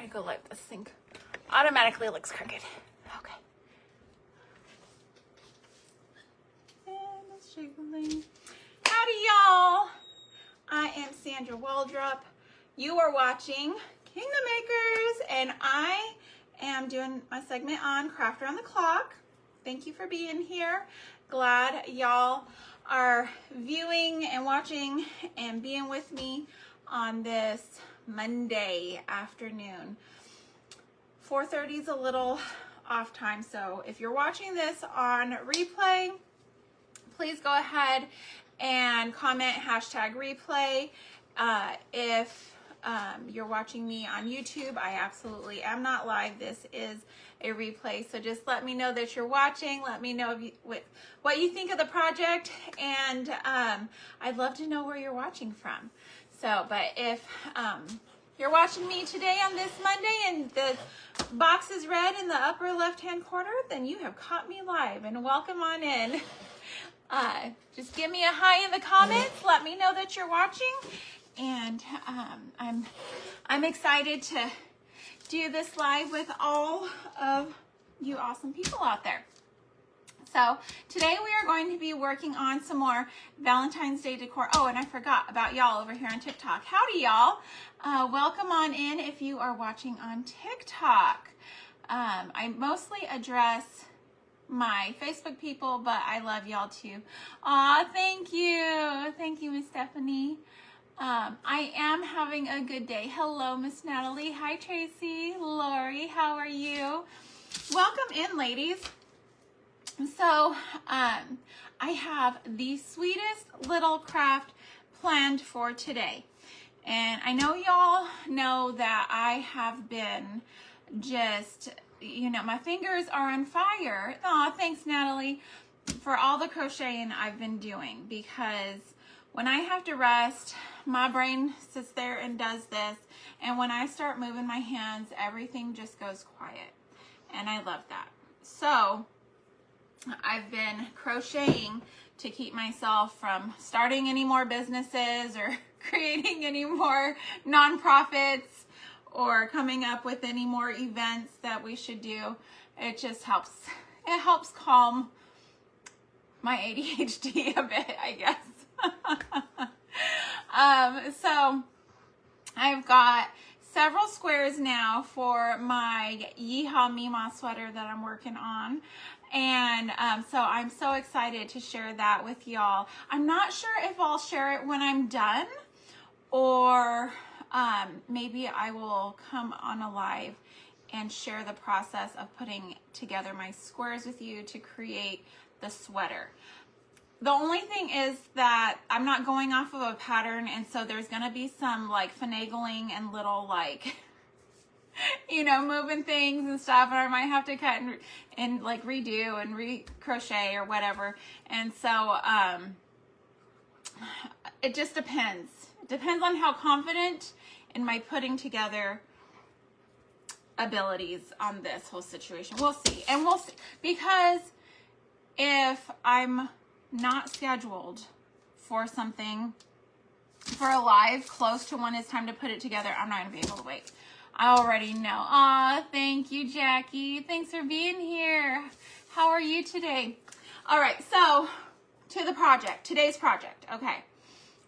go live. This thing automatically looks crooked. Okay. And it's jiggling. Howdy, y'all. I am Sandra Waldrop. You are watching Kingdom Makers, and I am doing my segment on Craft Around the Clock. Thank you for being here. Glad y'all are viewing and watching and being with me on this Monday afternoon. 4:30 is a little off time, so if you're watching this on replay, please go ahead and comment hashtag replay. If you're watching me on YouTube, I absolutely am not live. This is a replay, so just let me know that you're watching. Let me know what you think of the project, and I'd love to know where you're watching from. So, but if you're watching me today on this Monday and the box is red in the upper left-hand corner, then you have caught me live, and welcome on in. Just give me a hi in the comments. Let me know that you're watching, and I'm excited to do this live with all of you awesome people out there. So today we are going to be working on some more Valentine's Day decor. Oh, and I forgot about y'all over here on TikTok. Howdy, y'all. Welcome on in if you are watching on TikTok. I mostly address my Facebook people, but I love y'all too. Aw, thank you. Thank you, Miss Stephanie. I am having a good day. Hello, Miss Natalie. Hi, Tracy. Lori, how are you? Welcome in, ladies. So, I have the sweetest little craft planned for today. And I know y'all know that I have been just, you know, my fingers are on fire. Aw, thanks, Natalie, for all the crocheting I've been doing, because when I have to rest, my brain sits there and does this. And when I start moving my hands, everything just goes quiet. And I love that. So I've been crocheting to keep myself from starting any more businesses or creating any more nonprofits or coming up with any more events that we should do. It just helps. It helps calm my ADHD a bit, I guess. So I've got several squares now for my Yeehaw Meemaw sweater that I'm working on. And so I'm so excited to share that with y'all. I'm not sure if I'll share it when I'm done, or maybe I will come on a live and share the process of putting together my squares with you to create the sweater. The only thing is that I'm not going off of a pattern, and so there's going to be some like finagling and little like, you know, moving things and stuff, and I might have to cut and like redo and re-crochet or whatever. And so it just depends. It depends on how confident in my putting together abilities on this whole situation. We'll see. And we'll see. Because if I'm not scheduled for something, for a live close to when it's time to put it together, I'm not going to be able to wait. I already know. Aw, thank you, Jackie. Thanks for being here. How are you today? All right, so to the project, today's project. Okay,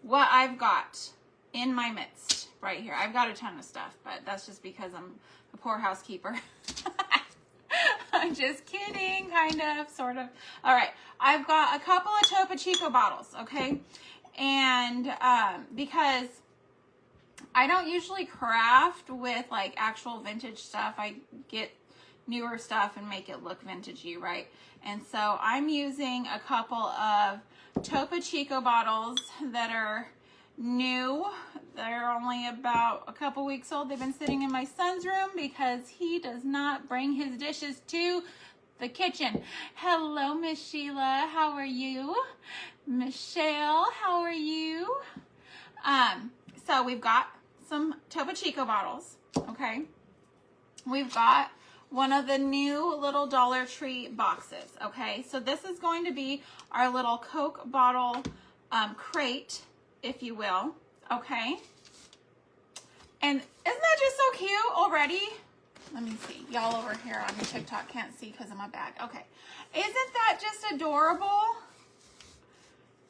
what I've got in my midst right here. I've got a ton of stuff, but that's just because I'm a poor housekeeper. I'm just kidding, kind of, sort of. All right, I've got a couple of Topo Chico bottles, okay? And because I don't usually craft with like actual vintage stuff, I get newer stuff and make it look vintagey, right? And so I'm using a couple of Topo Chico bottles that are new. They're only about a couple weeks old. They've been sitting in my son's room because he does not bring his dishes to the kitchen. Hello, Miss Sheila. How are you? Michelle, how are you? So we've got some Topo Chico bottles, okay? We've got one of the new little Dollar Tree boxes, okay? So this is going to be our little Coke bottle crate, if you will, okay? And isn't that just so cute already? Let me see. Y'all over here on TikTok can't see because of my bag. Okay. Isn't that just adorable?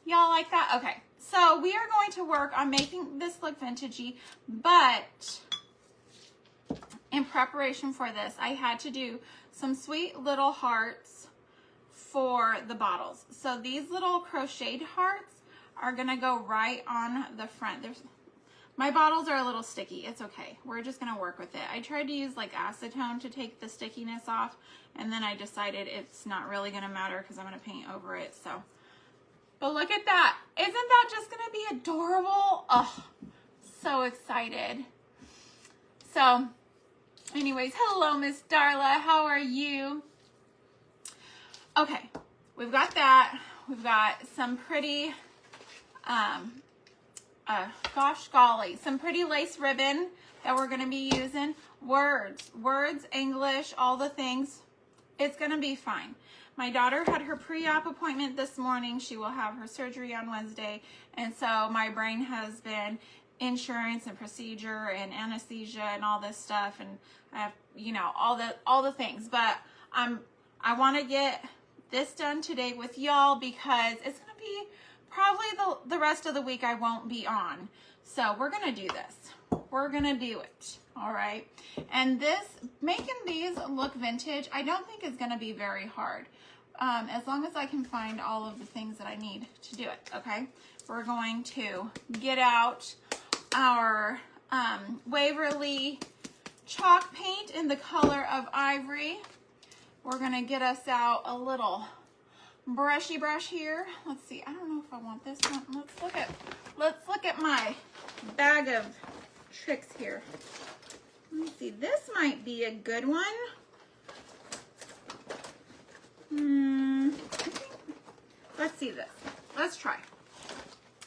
Y'all like that? Okay. So we are going to work on making this look vintagey, but in preparation for this, I had to do some sweet little hearts for the bottles. So these little crocheted hearts are gonna go right on the front. My bottles are a little sticky. It's okay. We're just gonna work with it. I tried to use like acetone to take the stickiness off, and then I decided it's not really gonna matter because I'm gonna paint over it. So, but look at that. Isn't that just gonna be adorable? Oh, so excited. So, anyways, hello, Miss Darla. How are you? Okay, we've got that. We've got some pretty, gosh golly, some pretty lace ribbon that we're gonna be using. Words, English, all the things. It's gonna be fine. My daughter had her pre-op appointment this morning. She will have her surgery on Wednesday. And so my brain has been insurance and procedure and anesthesia and all this stuff. And I have, you know, all the things. But I want to get this done today with y'all because it's going to be probably the rest of the week I won't be on. So we're going to do this. We're going to do it. All right. And this, making these look vintage, I don't think is going to be very hard. As long as I can find all of the things that I need to do it. Okay. We're going to get out our Waverly chalk paint in the color of ivory. We're going to get us out a little brushy brush here. Let's see. I don't know if I want this one. Let's look at my bag of tricks here. Let me see. This might be a good one. Let's see this. Let's try.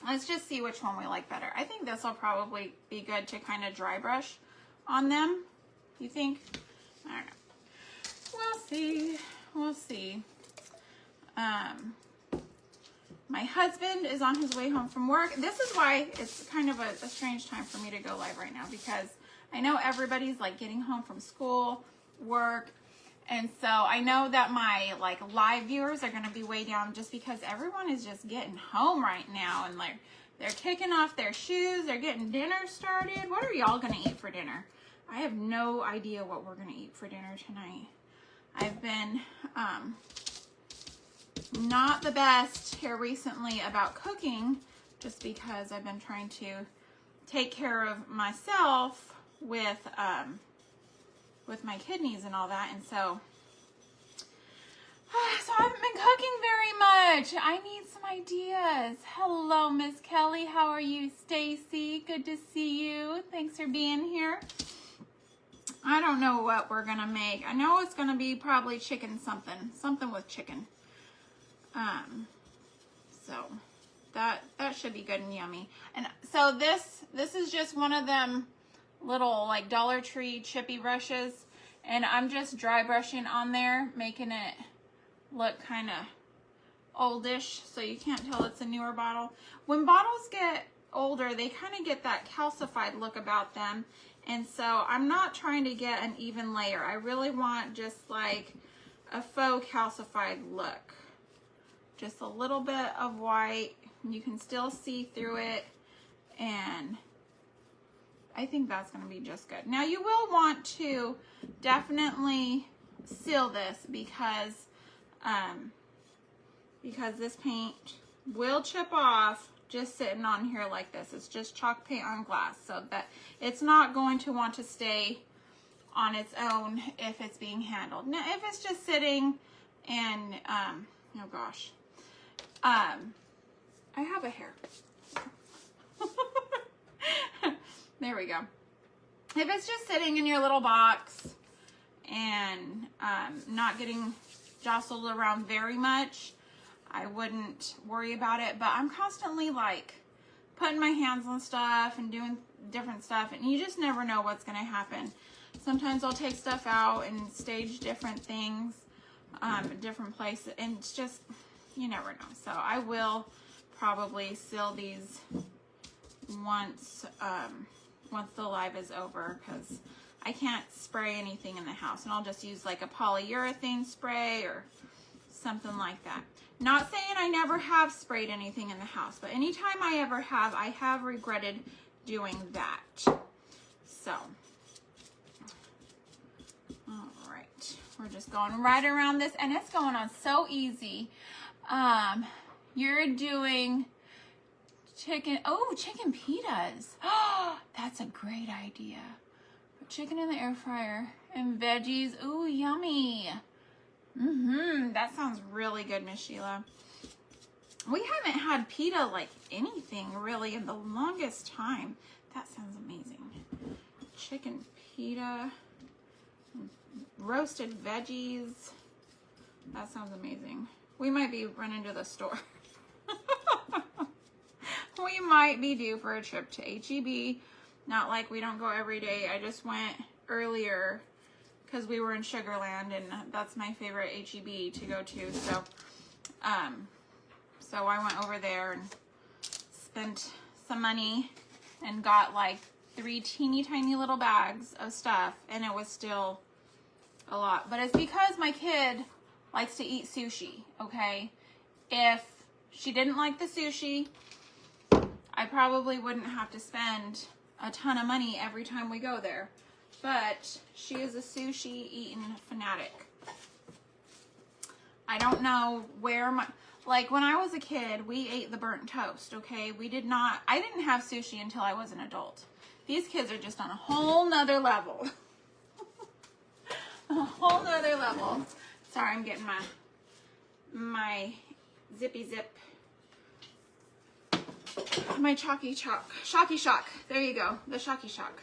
Let's just see which one we like better. I think this will probably be good to kind of dry brush on them. You think? I don't know. We'll see. We'll see. My husband is on his way home from work. This is why it's kind of a strange time for me to go live right now, because I know everybody's like getting home from school, work, and so I know that my like live viewers are going to be way down just because everyone is just getting home right now, and like they're taking off their shoes, they're getting dinner started. What are y'all going to eat for dinner? I have no idea what we're going to eat for dinner tonight. I've been not the best here recently about cooking, just because I've been trying to take care of myself with my kidneys and all that, and so I haven't been cooking very much. I need some ideas. Hello, Miss Kelly. How are you, Stacy? Good to see you. Thanks for being here. I don't know what we're gonna make. I know it's gonna be probably chicken something with chicken. So that should be good and yummy. And so this is just one of them little like Dollar Tree chippy brushes, and I'm just dry brushing on there, making it look kind of oldish so you can't tell it's a newer bottle. When bottles get older, they kind of get that calcified look about them, and so I'm not trying to get an even layer. I really want just like a faux calcified look. Just a little bit of white. You can still see through it, and I think that's going to be just good. Now you will want to definitely seal this because this paint will chip off just sitting on here like this. It's just chalk paint on glass, so that it's not going to want to stay on its own if it's being handled. Now if it's just sitting and oh gosh, I have a hair. There we go. If it's just sitting in your little box and not getting jostled around very much, I wouldn't worry about it. But I'm constantly like putting my hands on stuff and doing different stuff, and you just never know what's going to happen. Sometimes I'll take stuff out and stage different things, different places, and it's just, you never know. So I will probably seal these once once the live is over, because I can't spray anything in the house, and I'll just use like a polyurethane spray or something like that. Not saying I never have sprayed anything in the house, but anytime I ever have, I have regretted doing that. So, all right, we're just going right around this, and it's going on so easy. You're doing chicken, oh, chicken pitas. Oh, that's a great idea. Put chicken in the air fryer and veggies. Ooh, yummy. That sounds really good, Miss Sheila. We haven't had pita like anything really in the longest time. That sounds amazing. Chicken pita, roasted veggies. That sounds amazing. We might be running to the store. We might be due for a trip to HEB. Not like we don't go every day. I just went earlier because we were in Sugar Land, and that's my favorite HEB to go to. So, so I went over there and spent some money and got like 3 teeny tiny little bags of stuff, and it was still a lot. But it's because my kid likes to eat sushi, okay? If she didn't like the sushi, I probably wouldn't have to spend a ton of money every time we go there. But she is a sushi eating fanatic. I don't know where like when I was a kid, we ate the burnt toast, okay? I didn't have sushi until I was an adult. These kids are just on a whole nother level. A whole nother level. Sorry, I'm getting my zippy zip. My Shocky Shock. There you go. The Shocky Shock.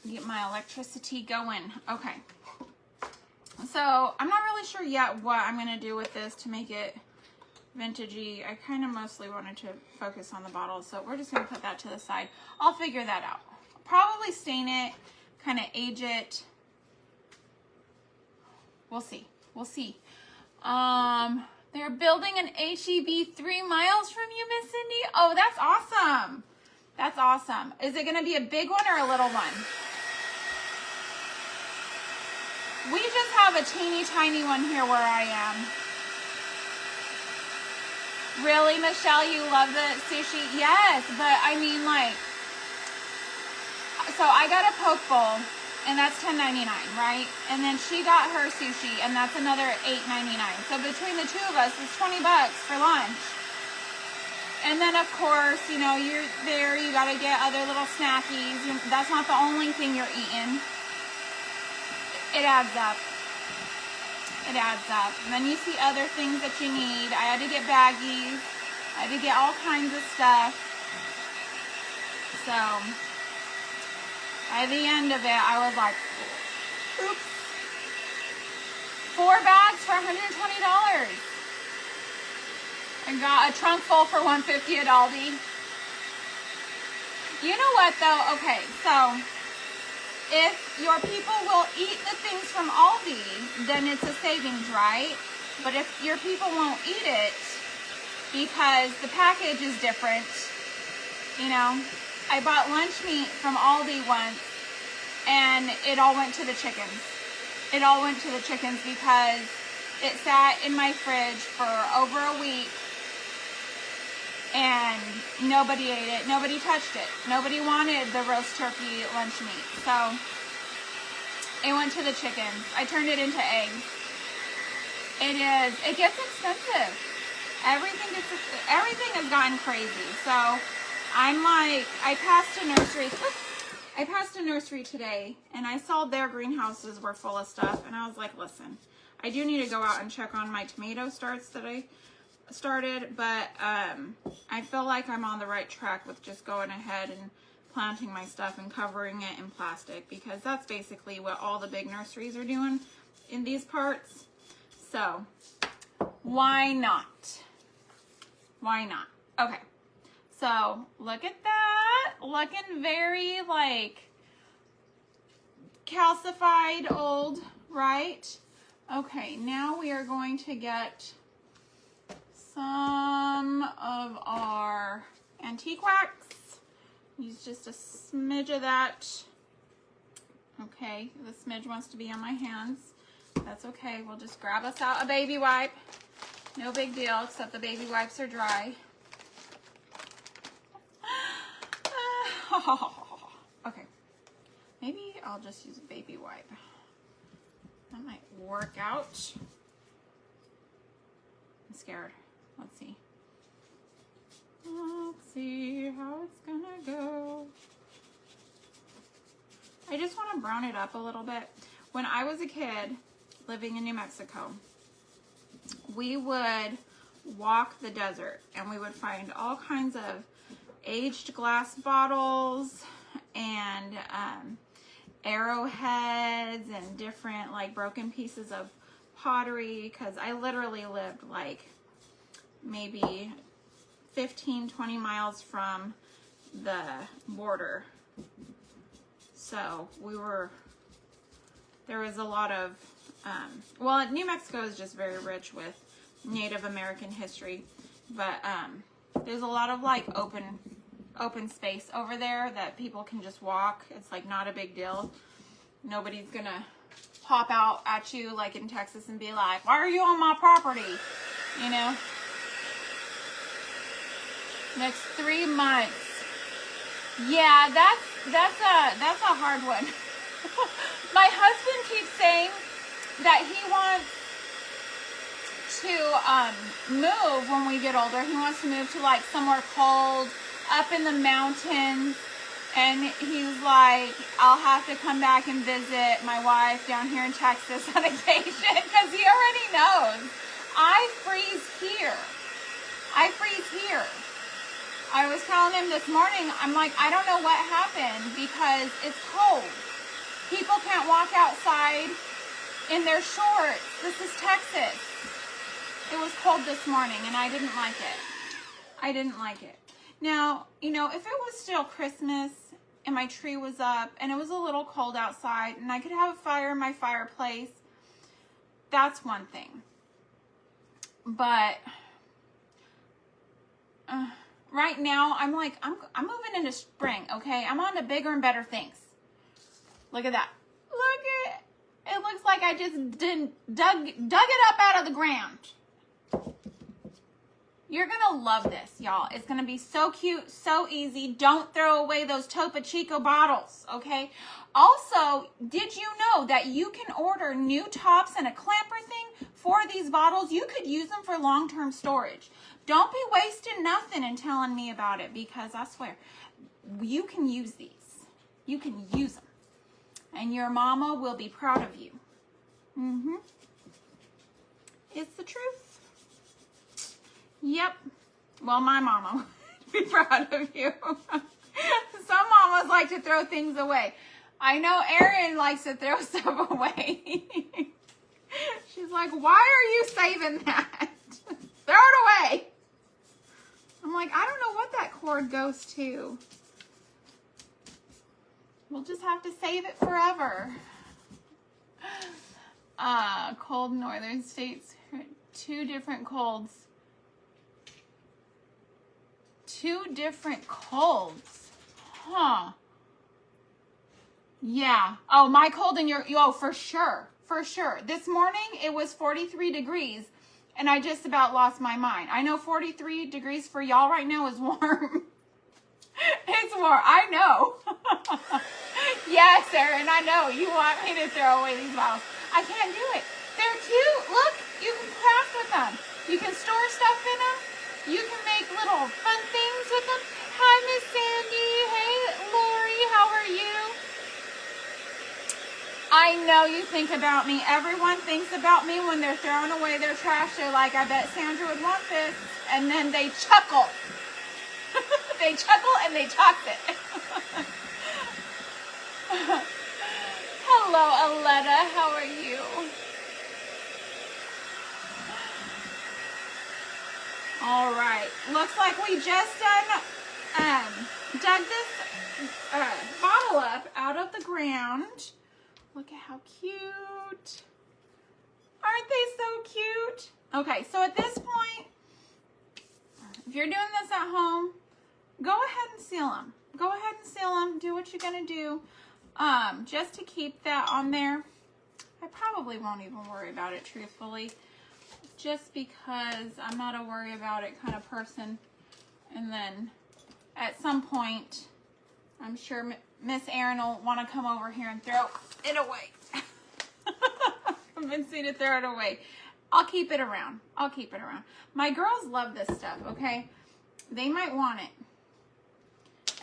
Get my electricity going. Okay. So, I'm not really sure yet what I'm going to do with this to make it vintagey. I kind of mostly wanted to focus on the bottle, so we're just going to put that to the side. I'll figure that out. Probably stain it, kind of age it. We'll see. We'll see. They're building an HEB 3 miles from you, Miss Cindy. Oh, that's awesome. That's awesome. Is it going to be a big one or a little one? We just have a teeny tiny one here where I am. Really, Michelle, you love the sushi? Yes, but I mean like, so I got a poke bowl. And that's $10.99, right? And then she got her sushi, and that's another $8.99. So between the two of us, it's $20 for lunch. And then, of course, you know, you're there, you got to get other little snackies. That's not the only thing you're eating. It adds up. It adds up. And then you see other things that you need. I had to get baggies. I had to get all kinds of stuff. So by the end of it, I was like, oops. 4 bags for $120. I got a trunk full for $150 at Aldi. You know what though? Okay, so if your people will eat the things from Aldi, then it's a savings, right? But if your people won't eat it because the package is different, you know, I bought lunch meat from Aldi once, and it all went to the chickens. It all went to the chickens because it sat in my fridge for over a week, and nobody ate it. Nobody touched it. Nobody wanted the roast turkey lunch meat. So it went to the chickens. I turned it into eggs. It gets expensive. Everything has gotten crazy. So I'm like, I passed a nursery today, and I saw their greenhouses were full of stuff, and I was like, listen, I do need to go out and check on my tomato starts that I started, but I feel like I'm on the right track with just going ahead and planting my stuff and covering it in plastic, because that's basically what all the big nurseries are doing in these parts. So why not? Why not? Okay. So look at that, looking very like calcified old, right? Okay, now we are going to get some of our antique wax Use just a smidge of that. Okay, the smidge wants to be on my hands. That's okay. We'll just grab us out a baby wipe. No big deal, except the baby wipes are dry. Okay, maybe I'll just use a baby wipe. That might work out. I'm scared. Let's see. Let's see how it's gonna go. I just want to brown it up a little bit. When I was a kid living in New Mexico, we would walk the desert and we would find all kinds of aged glass bottles and arrowheads and different like broken pieces of pottery, because I literally lived like maybe 15-20 miles from the border. So there was a lot of, well, New Mexico is just very rich with Native American history, but there's a lot of like open space over there that people can just walk. It's like not a big deal. Nobody's gonna pop out at you like in Texas and be like, why are you on my property? You know? Next 3 months. Yeah, that's a hard one. My husband keeps saying that he wants to move when we get older. He wants to move to like somewhere cold, up in the mountains. And he's like, I'll have to come back and visit my wife down here in Texas on occasion, because he already knows. I freeze here. I was telling him this morning, I'm like, I don't know what happened because it's cold. People can't walk outside in their shorts. This is Texas. It was cold this morning and I didn't like it. Now, you know, if it was still Christmas and my tree was up and it was a little cold outside and I could have a fire in my fireplace, that's one thing. But right now, I'm like, I'm moving into spring, okay? I'm on to bigger and better things. Look at that. It looks like I just dug it up out of the ground. You're gonna love this, y'all. It's gonna be so cute, so easy. Don't throw away those Topo Chico bottles, okay? Also, did you know that you can order new tops and a clamper thing for these bottles? You could use them for long-term storage. Don't be wasting nothing and telling me about it, because I swear, you can use these. You can use them. And your mama will be proud of you. It's the truth. Yep. Well, my mama would be proud of you. Some mamas like to throw things away. I know Erin likes to throw stuff away. She's like, why are you saving that? Throw it away. I'm like, I don't know what that cord goes to. We'll just have to save it forever. Cold northern states, 2 different colds. 2 different colds. Huh. Yeah. Oh, my cold and your, oh, for sure. For sure. This morning, it was 43 degrees, and I just about lost my mind. I know 43 degrees for y'all right now is warm. It's warm. I know. Yes, Erin, I know. You want me to throw away these bottles. I can't do it. They're cute. Look, you can craft with them. You can store stuff in them. You can make little fun things with them. Hi, Miss Sandy. Hey, Lori, how are you? I know you think about me. Everyone thinks about me when they're throwing away their trash. They're like, I bet Sandra would want this. And then they chuckle. They chuckle and they toss it. Hello, Aletta. How are you? All right. Looks like we just dug this bottle up out of the ground. Look at how cute. Aren't they so cute? Okay, so at this point, if you're doing this at home, go ahead and seal them. go ahead and seal them. Do what you're gonna do. Just to keep that on there. I probably won't even worry about it, truthfully. Just because I'm not a worry about it kind of person. And then at some point, I'm sure Miss Erin will want to come over here and throw it away. Convincing to throw it away. I'll keep it around. I'll keep it around. My girls love this stuff, okay? They might want it.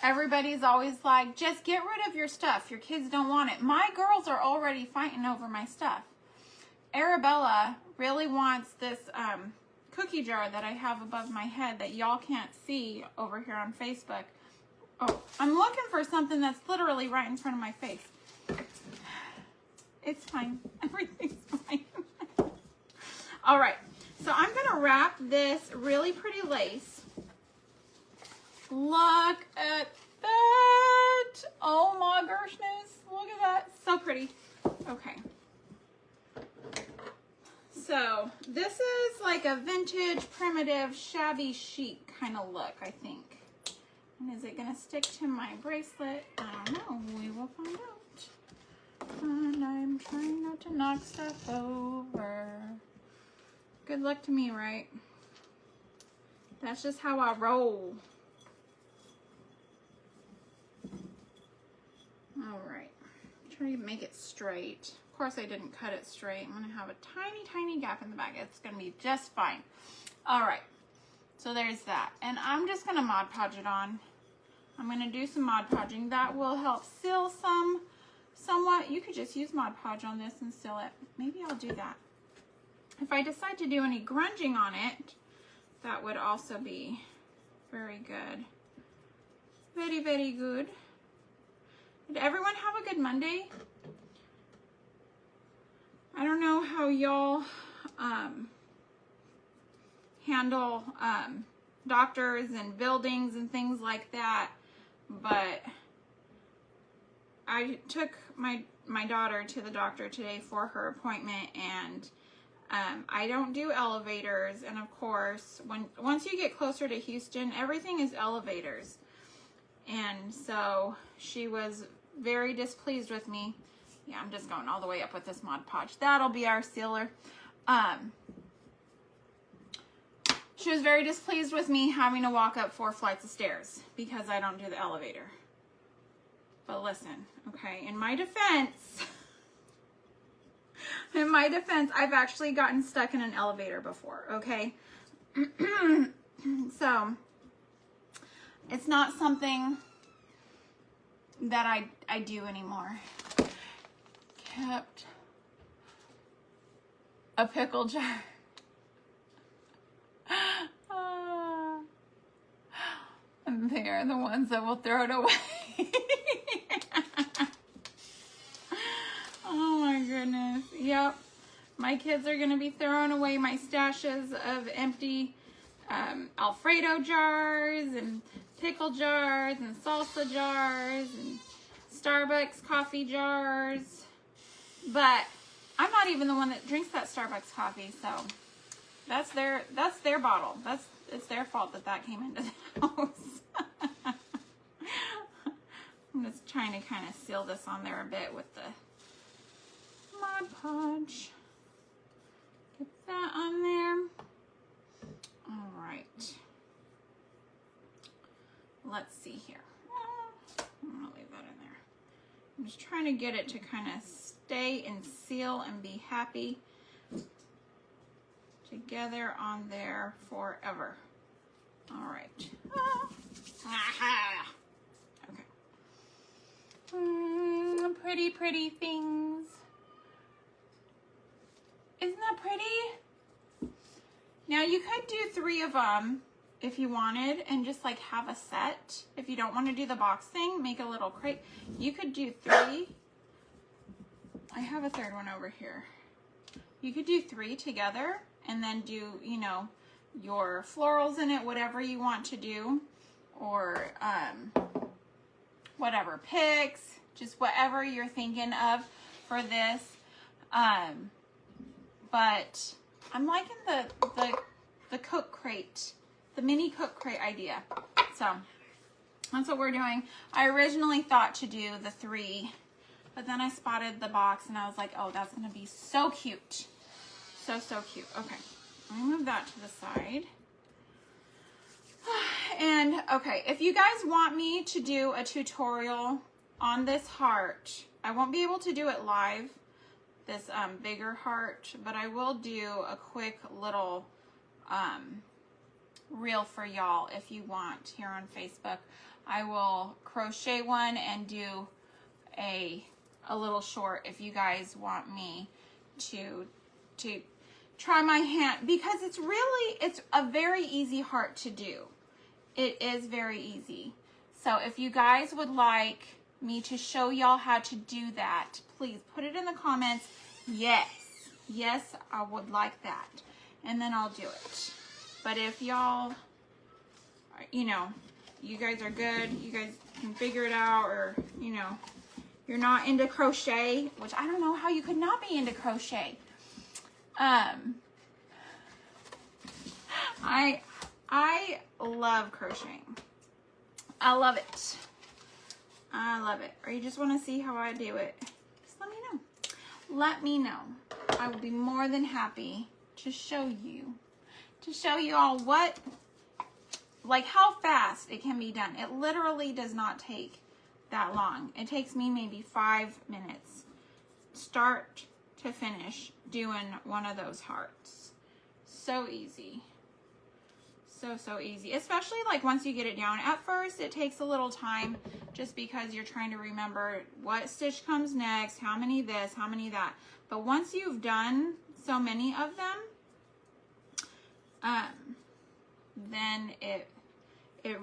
Everybody's always like, just get rid of your stuff. Your kids don't want it. My girls are already fighting over my stuff. Arabella really wants this cookie jar that I have above my head that y'all can't see over here on Facebook. Oh, I'm looking for something that's literally right in front of my face. It's fine. Everything's fine. All right. So I'm going to wrap this really pretty lace. Look at that. Oh my goodness. Look at that. So pretty. Okay. So this is like a vintage, primitive, shabby chic kind of look, I think. And is it going to stick to my bracelet? I don't know. We will find out. And I'm trying not to knock stuff over. Good luck to me, right? That's just how I roll. All right. Try to make it straight. Of course, I didn't cut it straight. I'm going to have a tiny, tiny gap in the back. It's going to be just fine. All right. So there's that. And I'm just going to Mod Podge it on. I'm going to do some Mod Podging. That will help seal somewhat. You could just use Mod Podge on this and seal it. Maybe I'll do that. If I decide to do any grunging on it, that would also be very good. Very, very good. Did everyone have a good Monday? I don't know how y'all handle doctors and buildings and things like that, but I took my daughter to the doctor today for her appointment, and I don't do elevators, and of course, once you get closer to Houston, everything is elevators. And so she was very displeased with me. Yeah, I'm just going all the way up with this Mod Podge. That'll be our sealer. She was very displeased with me having to walk up 4 flights of stairs because I don't do the elevator. But listen, okay, in my defense, I've actually gotten stuck in an elevator before, okay? So, it's not something that I do anymore. Kept a pickle jar. And they're the ones that will throw it away. Oh my goodness. Yep. My kids are going to be throwing away my stashes of empty Alfredo jars and pickle jars and salsa jars and Starbucks coffee jars. But I'm not even the one that drinks that Starbucks coffee, so that's their bottle. It's their fault that came into the house. I'm just trying to kind of seal this on there a bit with the Mod Podge. Get that on there. All right. Let's see here. I'm gonna leave that in there. I'm just trying to get it to kind of stay and seal and be happy together on there forever. All right. Okay. Pretty, pretty things. Isn't that pretty? Now you could do 3 of them if you wanted and just like have a set. If you don't want to do the box thing, make a little crate. You could do 3. I have a 3rd one over here. You could do 3 together and then do, you know, your florals in it, whatever you want to do, or whatever, picks, just whatever you're thinking of for this. But I'm liking the Coke crate, the mini Coke crate idea. So That's what we're doing. I originally thought to do the 3, but then I spotted the box and I was like, oh, that's gonna be so cute. So, so cute. Okay, let me move that to the side. And okay, if you guys want me to do a tutorial on this heart, I won't be able to do it live, this bigger heart, but I will do a quick little reel for y'all if you want here on Facebook. I will crochet one and do a little short if you guys want me to try my hand, because it's a very easy heart to do. It is very easy. So if you guys would like me to show y'all how to do that, please put it in the comments. Yes, I would like that, and then I'll do it. But if y'all, you know, you guys are good, you guys can figure it out, or, you know, you're not into crochet, which I don't know how you could not be into crochet. I love crocheting. I love it. I love it. Or you just want to see how I do it, just let me know. Let me know. I will be more than happy to show you all what, like how fast it can be done. It literally does not take that long. It takes me maybe 5 minutes, start to finish, doing one of those hearts. So easy. So easy, especially like once you get it down. At first it takes a little time just because you're trying to remember what stitch comes next, how many this, how many that. But once you've done so many of them, then it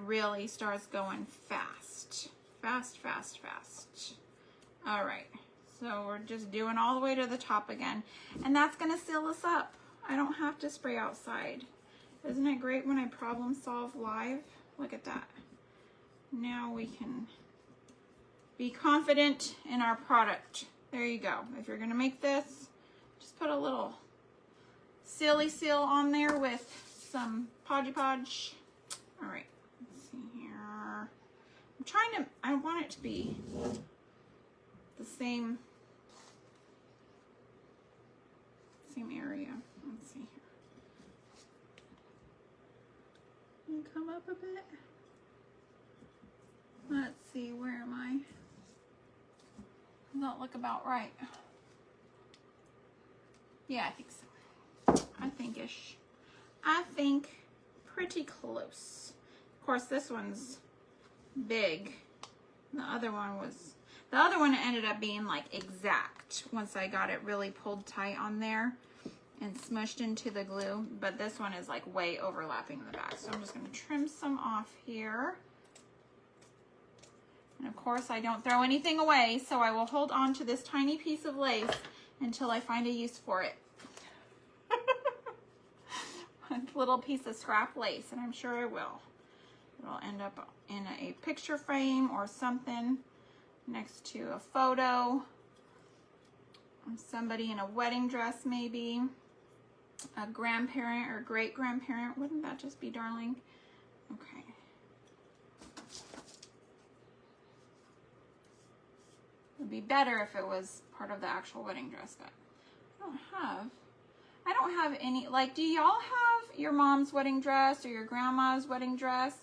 really starts going fast. All right, so we're just doing all the way to the top again, and that's gonna seal us up. I don't have to spray outside. Isn't it great when I problem solve live? Look at that. Now we can be confident in our product. There you go. If you're gonna make this, just put a little silly seal on there with some Podgy Podge. All right, let's see here. I want it to be the same area. Let's see here. Come up a bit. Let's see, where am I? Does that look about right? Yeah, I think so. I think pretty close. Of course, this one's big. The other one ended up being like exact once I got it really pulled tight on there and smushed into the glue, but this one is like way overlapping in the back. So I'm just going to trim some off here. And of course I don't throw anything away, so I will hold on to this tiny piece of lace until I find a use for it. A little piece of scrap lace, and I'm sure I will. It'll end up in a picture frame or something next to a photo of somebody in a wedding dress, maybe. A grandparent or great-grandparent. Wouldn't that just be darling? Okay. It would be better if it was part of the actual wedding dress, but I don't have any, like, do y'all have your mom's wedding dress or your grandma's wedding dress?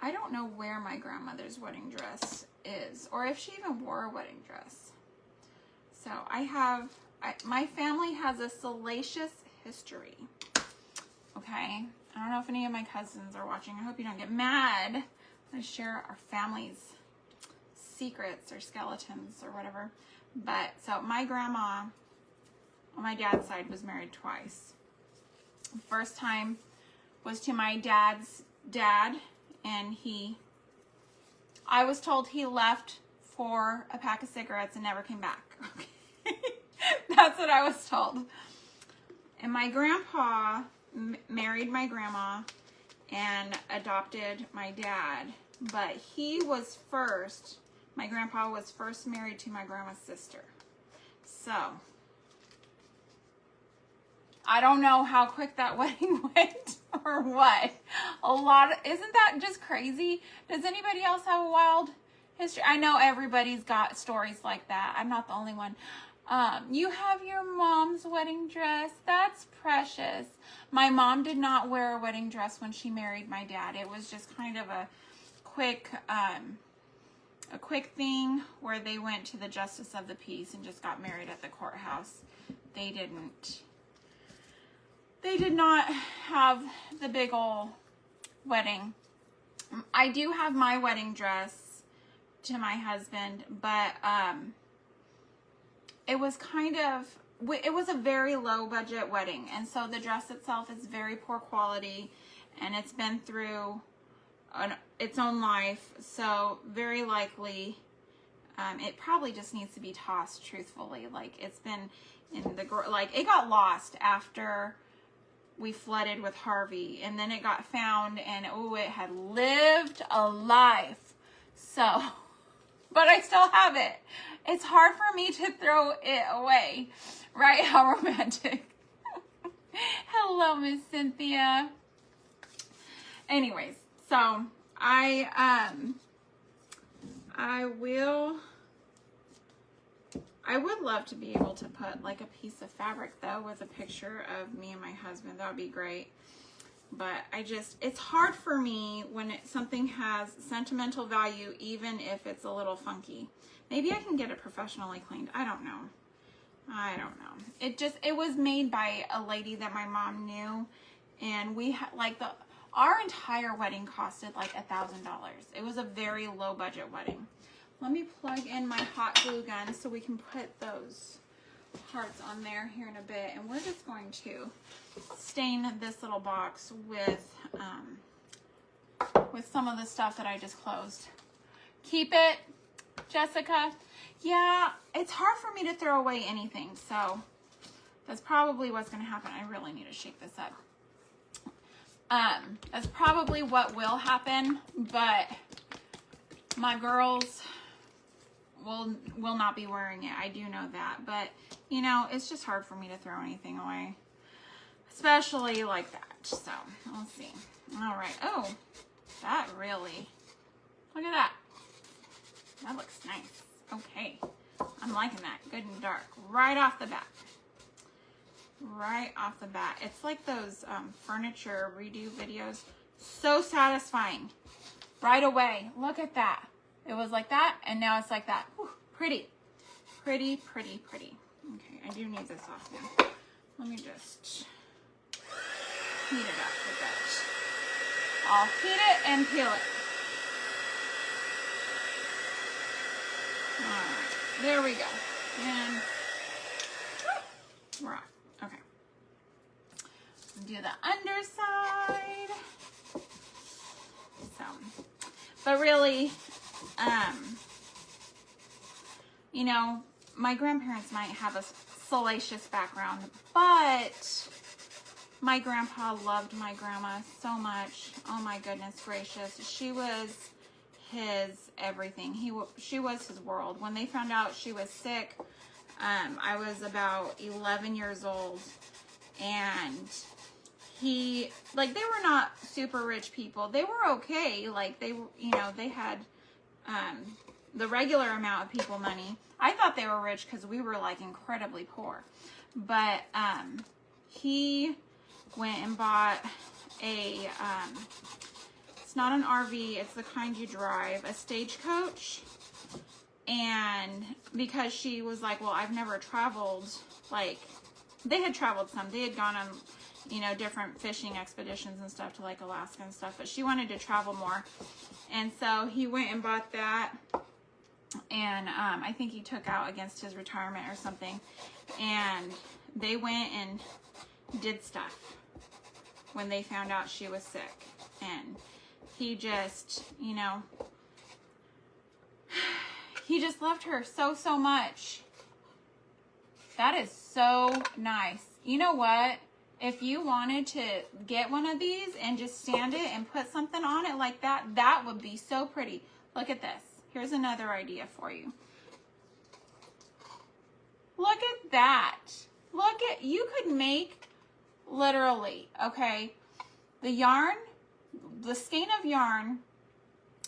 I don't know where my grandmother's wedding dress is, or if she even wore a wedding dress. So my family has a salacious history. Okay, I don't know if any of my cousins are watching. I hope you don't get mad. I share our family's secrets or skeletons or whatever. But so my grandma on my dad's side was married twice. The first time was to my dad's dad, and I was told he left for a pack of cigarettes and never came back. Okay. That's what I was told. And my grandpa married my grandma and adopted my dad, but my grandpa was first married to my grandma's sister. So I don't know how quick that wedding went or or what? Isn't that just crazy? Does anybody else have a wild history? I know everybody's got stories like that. I'm not the only one. You have your mom's wedding dress. That's precious. My mom did not wear a wedding dress when she married my dad. It was just kind of a quick thing where they went to the justice of the peace and just got married at the courthouse. They did not have the big old wedding. I do have my wedding dress to my husband, but it was a very low budget wedding, and so the dress itself is very poor quality, and it's been through its own life, so very likely it probably just needs to be tossed, truthfully. Like, it's been in the, like, it got lost after we flooded with Harvey, and then it got found, and oh, it had lived a life. So, but I still have it. It's hard for me to throw it away, right? How romantic. Hello, Miss Cynthia. Anyways, so I would love to be able to put like a piece of fabric though with a picture of me and my husband. That would be great. But it's hard for me when something has sentimental value, even if it's a little funky. Maybe I can get it professionally cleaned. I don't know. It was made by a lady that my mom knew, and we had our entire wedding costed like $1,000. It was a very low budget wedding. Let me plug in my hot glue gun so we can put those parts on there here in a bit, and we're just going to stain this little box with some of the stuff that I just closed. Keep it, Jessica. Yeah, it's hard for me to throw away anything, so that's probably what's going to happen. I really need to shake this up. That's probably what will happen, but my girls will not be wearing it. I do know that, but you know, it's just hard for me to throw anything away, especially like that. So we'll see. All right. Oh, that really, look at that. That looks nice. Okay. I'm liking that. Good and dark. Right off the bat. Right off the bat. It's like those furniture redo videos. So satisfying. Right away. Look at that. It was like that, and now it's like that. Whew, pretty. Pretty, pretty, pretty. Okay, I do need this off now. Let me just heat it up a bit. I'll heat it and peel it. Alright, there we go. And we're off. Okay. Do the underside. So, but really, you know, my grandparents might have a salacious background, but my grandpa loved my grandma so much. Oh my goodness gracious. She was his everything. She was his world. When they found out she was sick, I was about 11 years old, and they were not super rich people. They were okay. Like, they, you know, they had the regular amount of people money. I thought they were rich because we were like incredibly poor. But he went and bought a, it's not an RV, it's the kind you drive, a stagecoach. And because she was like, well, I've never traveled, like, they had traveled some. They had gone on, you know, different fishing expeditions and stuff to like Alaska and stuff, but she wanted to travel more. And so he went and bought that, and I think he took out against his retirement or something, and they went and did stuff when they found out she was sick. And he just, you know, he just loved her so, so much. That is so nice. You know what? If you wanted to get one of these and just stand it and put something on it like that, that would be so pretty. Look at this. Here's another idea for you. Look at that. You could make, literally, okay, The yarn, the skein of yarn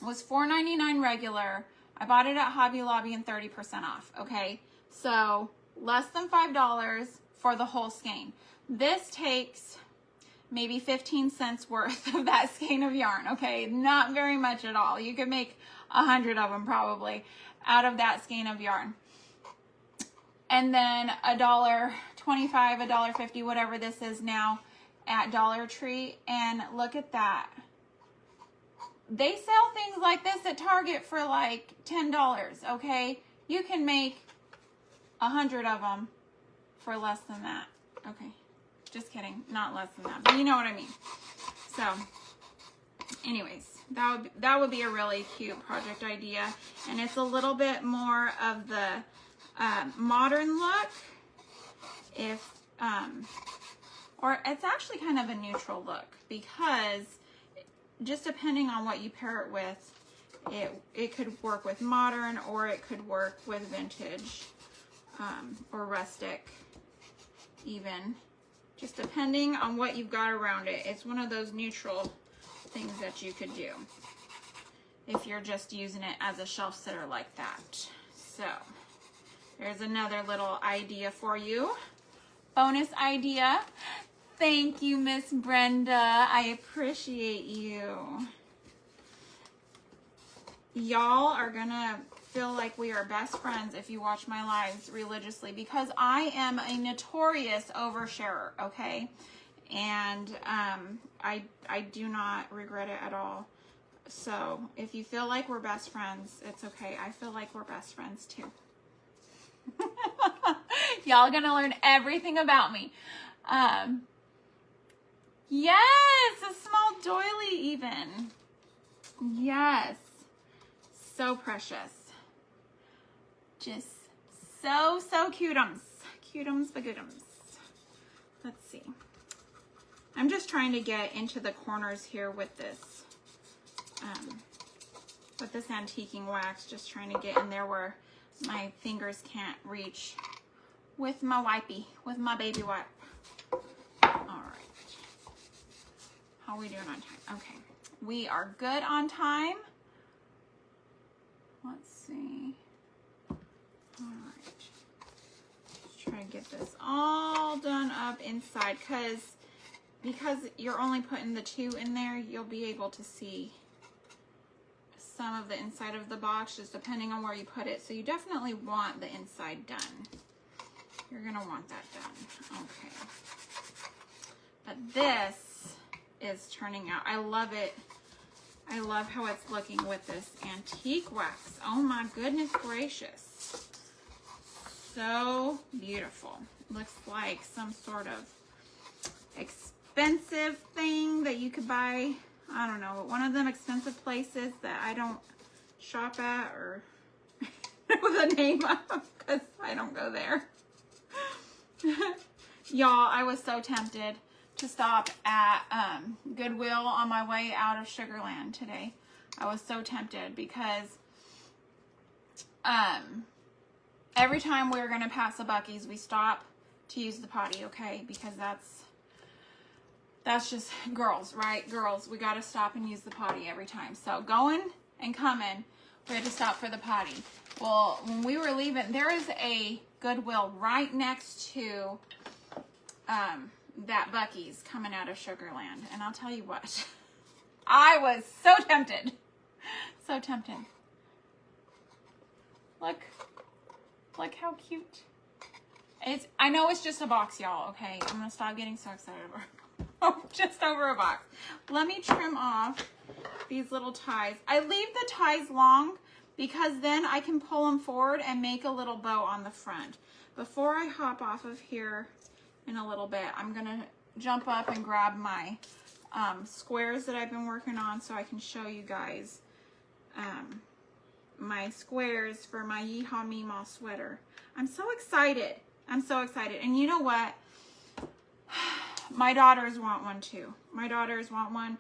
was $4.99 regular. I bought it at Hobby Lobby and 30% off, okay? So less than $5 for the whole skein. This takes maybe 15 cents worth of that skein of yarn, okay? Not very much at all. You could make 100 of them probably out of that skein of yarn. And then $1.25, $1.50, whatever this is now at Dollar Tree. And look at that. They sell things like this at Target for like $10, okay? You can make 100 of them for less than that. Okay, just kidding, not less than that, but you know what I mean. So, anyways, that would be a really cute project idea, and it's a little bit more of the modern look, or it's actually kind of a neutral look, because just depending on what you pair it with, it could work with modern, or it could work with vintage, or rustic even, just depending on what you've got around it. It's one of those neutral things that you could do if you're just using it as a shelf sitter like that. So there's another little idea for you. Bonus idea. Thank you, Miss Brenda. I appreciate you. Y'all are gonna feel like we are best friends if you watch my lives religiously, because I am a notorious oversharer, okay? And I do not regret it at all. So if you feel like we're best friends, it's okay. I feel like we're best friends too. Y'all gonna learn everything about me. Yes, a small doily even. Yes, so precious. Just so cutums. Cutums but goodums. Let's see. I'm just trying to get into the corners here with this antiquing wax. Just trying to get in there where my fingers can't reach with my wipey, with my baby wipe. All right. How are we doing on time? Okay. We are good on time. Let's see. All right. Just try to get this all done up inside, because you're only putting the 2 in there, you'll be able to see some of the inside of the box, just depending on where you put it. So you definitely want the inside done. You're gonna want that done. Okay. But this is turning out. I love it. I love how it's looking with this antique wax. Oh my goodness gracious. So beautiful. Looks like some sort of expensive thing that you could buy, I don't know, one of them expensive places that I don't shop at or know the name of, because I don't go there. Y'all, I was so tempted to stop at Goodwill on my way out of Sugarland today. I was so tempted because every time we were going to pass a Buc-ee's, we stop to use the potty, okay? Because that's just girls, right? Girls, we got to stop and use the potty every time. So going and coming, we had to stop for the potty. Well, when we were leaving, there is a Goodwill right next to that Buc-ee's coming out of Sugarland. And I'll tell you what, I was so tempted. So tempted. Look how cute. I know it's just a box, y'all, okay? I'm gonna stop getting so excited over just over a box. Let me trim off these little ties. I leave the ties long because then I can pull them forward and make a little bow on the front. Before I hop off of here in a little bit, I'm gonna jump up and grab my squares that I've been working on so I can show you guys my squares for my Yeehaw Meemaw sweater. I'm so excited. I'm so excited. And you know what? My daughters want one too. My daughters want one,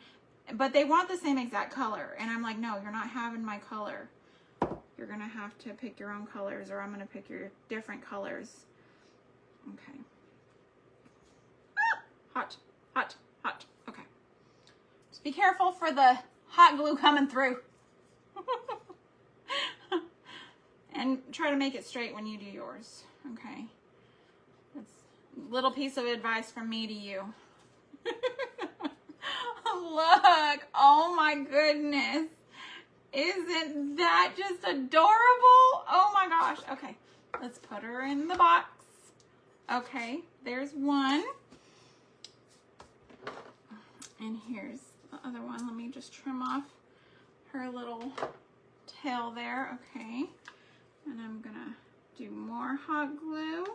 but they want the same exact color. And I'm like, no, you're not having my color. You're gonna have to pick your own colors, or I'm gonna pick your different colors. Okay. Ah, hot, hot, hot. Okay. Be careful for the hot glue coming through. And try to make it straight when you do yours, okay? That's a little piece of advice from me to you. Look, oh my goodness. Isn't that just adorable? Oh my gosh. Okay, let's put her in the box. Okay, there's one. And here's the other one. Let me just trim off her little tail there. Okay, and I'm gonna do more hot glue.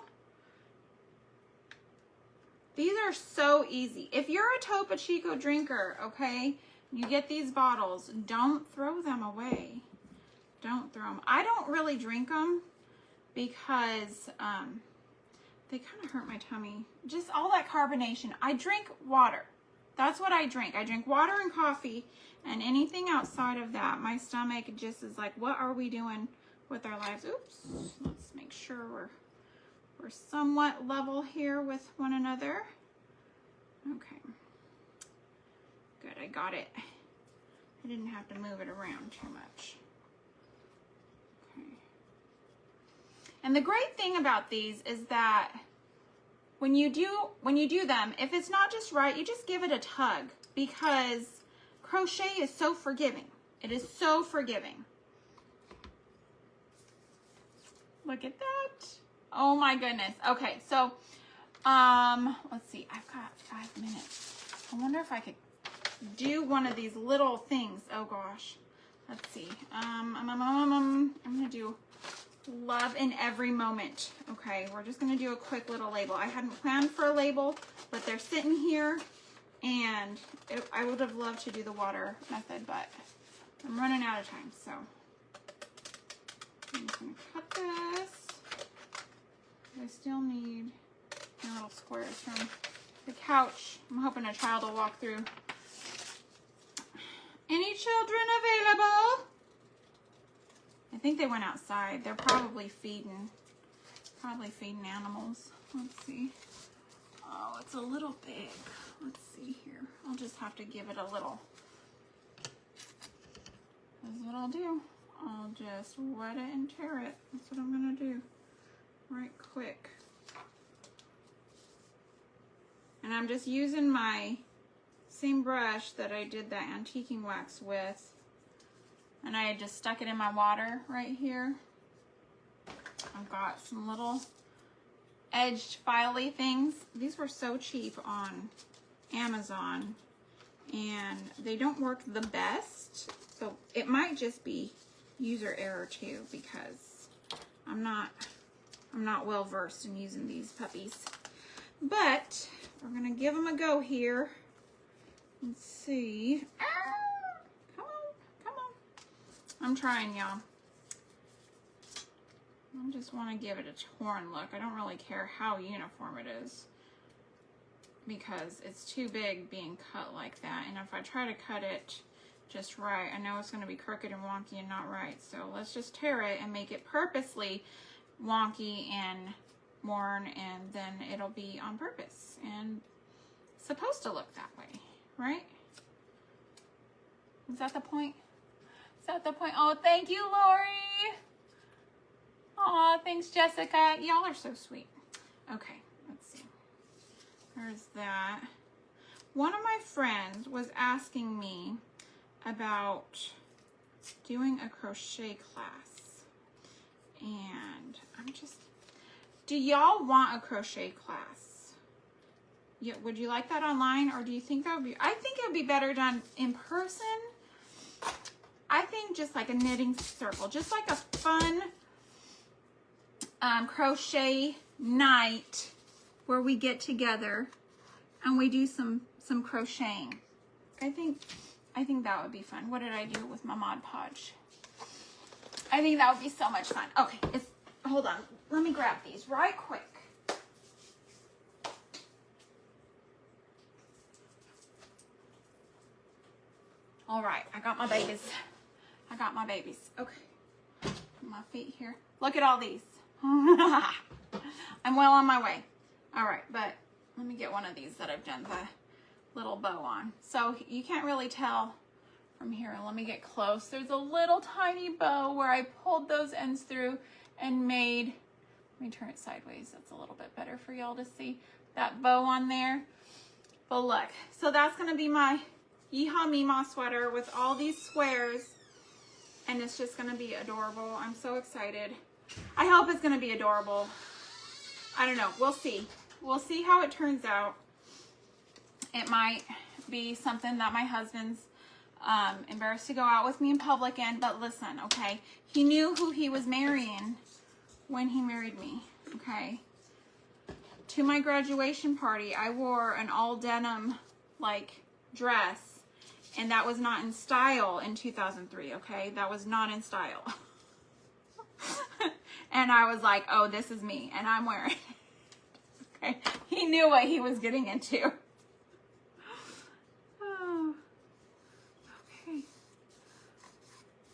These are so easy. If you're a Topo Chico drinker, okay, you get these bottles, don't throw them away. Don't throw them. I don't really drink them because they kind of hurt my tummy. Just all that carbonation. I drink water. That's what I drink. I drink water and coffee, and anything outside of that, my stomach just is like, what are we doing with our lives? Oops. Let's make sure we're somewhat level here with one another. Okay. Good, I got it. I didn't have to move it around too much. Okay. And the great thing about these is that when you do them, if it's not just right, you just give it a tug, because crochet is so forgiving. It is so forgiving. Look at that. Oh my goodness. Okay, so let's see. I've got 5 minutes. I wonder if I could do one of these little things. Oh gosh. Let's see. I'm gonna do love in every moment. Okay, we're just gonna do a quick little label. I hadn't planned for a label, but they're sitting here, and I would have loved to do the water method, but I'm running out of time, so I'm just gonna cut this. I still need my little squares from the couch. I'm hoping a child will walk through. Any children available? I think they went outside. They're probably feeding animals. Let's see. Oh, it's a little big. Let's see here. I'll just have to give it a little. That's what I'll do. I'll just wet it and tear it. That's what I'm gonna do. Right quick. And I'm just using my same brush that I did that antiquing wax with, and I just stuck it in my water right here. I've got some little edged filey things. These were so cheap on Amazon, and they don't work the best, so it might just be user error too, because I'm not well versed in using these puppies. But we're gonna give them a go here. Let's see. Come on. I'm trying, y'all. I just want to give it a torn look. I don't really care how uniform it is, because it's too big being cut like that. And if I try to cut it just right, I know it's going to be crooked and wonky and not right. So let's just tear it and make it purposely wonky and worn, and then it'll be on purpose and supposed to look that way, right? Is that the point? Is that the point? Oh, thank you, Lori. Aw, thanks, Jessica. Y'all are so sweet. Okay, let's see. There's that. One of my friends was asking me about doing a crochet class, and I'm just, do y'all want a crochet class? Yeah, would you like that online, or do you think that would be, I think it would be better done in person. I think just like a knitting circle, just like a fun crochet night where we get together and we do some crocheting. I think that would be fun. What did I do with my Mod Podge? I think that would be so much fun. Okay, hold on. Let me grab these right quick. All right, I got my babies. Okay, my feet here. Look at all these. I'm well on my way. All right, but let me get one of these that I've done little bow on. So you can't really tell from here. Let me get close. There's a little tiny bow where I pulled those ends through and made, let me turn it sideways. That's a little bit better for y'all to see that bow on there. But look, so that's gonna be my Yeehaw Meemaw sweater with all these squares, and it's just gonna be adorable. I'm so excited. I hope it's gonna be adorable. I don't know, we'll see. We'll see how it turns out. It might be something that my husband's embarrassed to go out with me in public in, but listen, okay? He knew who he was marrying when he married me, okay? To my graduation party, I wore an all denim like dress, and that was not in style in 2003, okay? That was not in style. And I was like, oh, this is me, and I'm wearing it. Okay? He knew what he was getting into. Oh. Okay.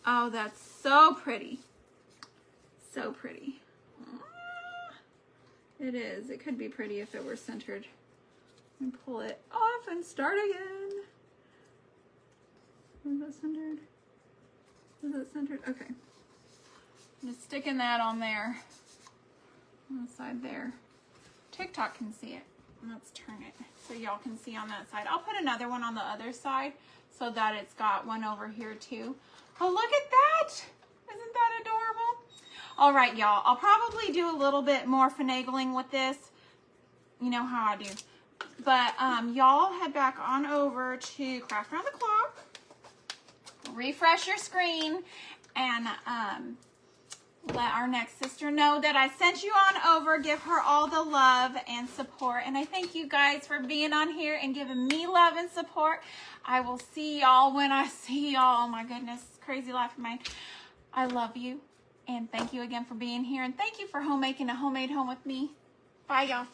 Oh, that's so pretty. So pretty. It is. It could be pretty if it were centered. And pull it off and start again. Is that centered? Is it centered? Okay. I'm just sticking that on there. On the side there. TikTok can see it. Let's turn it so y'all can see on that side. I'll put another one on the other side so that it's got one over here too. Oh, look at that! Isn't that adorable? All right, y'all. I'll probably do a little bit more finagling with this. You know how I do. But y'all head back on over to Craft Around the Clock. Refresh your screen and let our next sister know that I sent you on over. Give her all the love and support. And I thank you guys for being on here and giving me love and support. I will see y'all when I see y'all. Oh my goodness, crazy life of mine. I love you. And thank you again for being here. And thank you for making a homemade home with me. Bye, y'all.